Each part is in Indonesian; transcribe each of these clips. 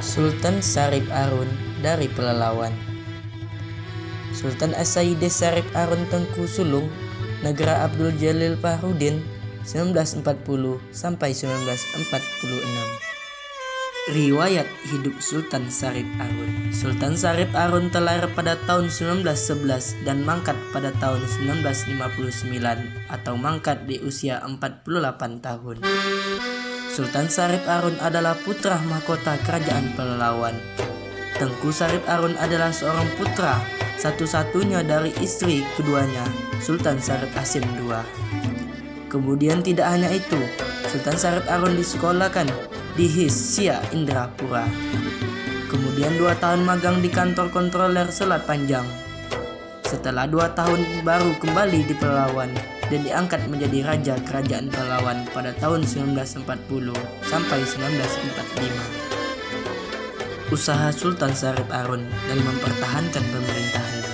Sultan Syarif Harun dari Pelalawan. Sultan As-Sayyid Syarif Harun Tengku Sulung, Negara Abdul Jalil Fahrudin 1940 sampai 1946. Riwayat hidup Sultan Syarif Harun. Sultan Syarif Harun terlahir pada tahun 1911 dan mangkat pada tahun 1959 atau mangkat di usia 48 tahun. Sultan Syarif Harun adalah putra mahkota Kerajaan Pelalawan. Tengku Syarif Harun adalah seorang putra satu-satunya dari istri keduanya, Sultan Syarif Hasim II. Kemudian tidak hanya itu, Sultan Syarif Harun disekolahkan di Hisya Indrapura. Kemudian 2 tahun magang di kantor kontroler Selat Panjang. Setelah 2 tahun baru kembali di Pelalawan dan diangkat menjadi Raja Kerajaan Pelalawan pada tahun 1940 sampai 1945. Usaha Sultan Syarif Harun dalam mempertahankan pemerintahan.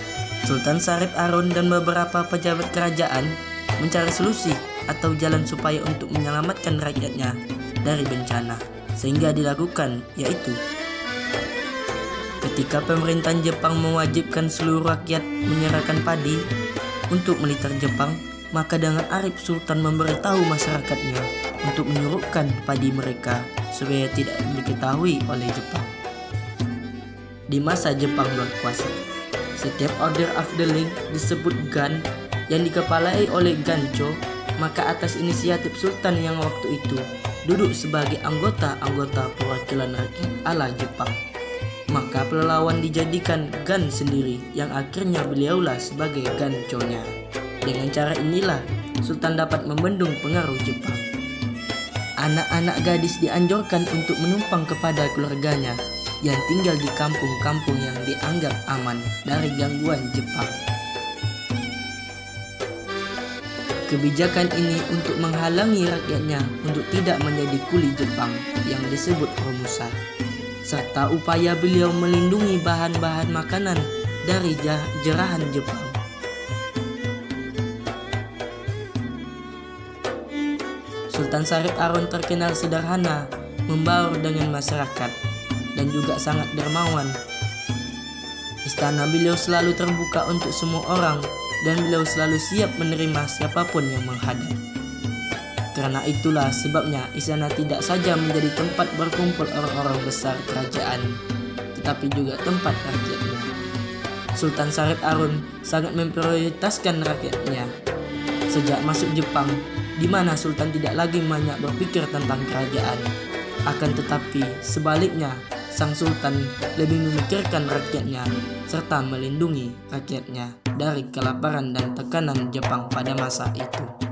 Sultan Syarif Harun dan beberapa pejabat kerajaan mencari solusi atau jalan supaya untuk menyelamatkan rakyatnya dari bencana, sehingga dilakukan yaitu ketika pemerintahan Jepang mewajibkan seluruh rakyat menyerahkan padi untuk militer Jepang, maka dengan arif Sultan memberitahu masyarakatnya untuk menyuruhkan padi mereka supaya tidak diketahui oleh Jepang. Di masa Jepang berkuasa, setiap order afdeling disebut Gan yang dikepalai oleh Gancho, maka atas inisiatif Sultan yang waktu itu duduk sebagai anggota perwakilan rakyat ala Jepang, maka Pelalawan dijadikan Gan sendiri yang akhirnya beliaulah sebagai Gancho-nya. Dengan cara inilah Sultan dapat membendung pengaruh Jepang. Anak-anak gadis dianjurkan untuk menumpang kepada keluarganya yang tinggal di kampung-kampung yang dianggap aman dari gangguan Jepang. Kebijakan ini untuk menghalangi rakyatnya untuk tidak menjadi kuli Jepang yang disebut Romusa, serta upaya beliau melindungi bahan-bahan makanan dari jerahan Jepang. Sultan Syarif Harun terkenal sederhana, membaur dengan masyarakat, dan juga sangat dermawan. Istana beliau selalu terbuka untuk semua orang, dan beliau selalu siap menerima siapapun yang menghadap. Karena itulah sebabnya istana tidak saja menjadi tempat berkumpul orang-orang besar kerajaan, tetapi juga tempat rakyatnya. Sultan Syarif Harun sangat memprioritaskan rakyatnya. Sejak masuk Jepang, di mana Sultan tidak lagi banyak berpikir tentang kerajaan. Akan tetapi sebaliknya, Sang Sultan lebih memikirkan rakyatnya serta melindungi rakyatnya dari kelaparan dan tekanan Jepang pada masa itu.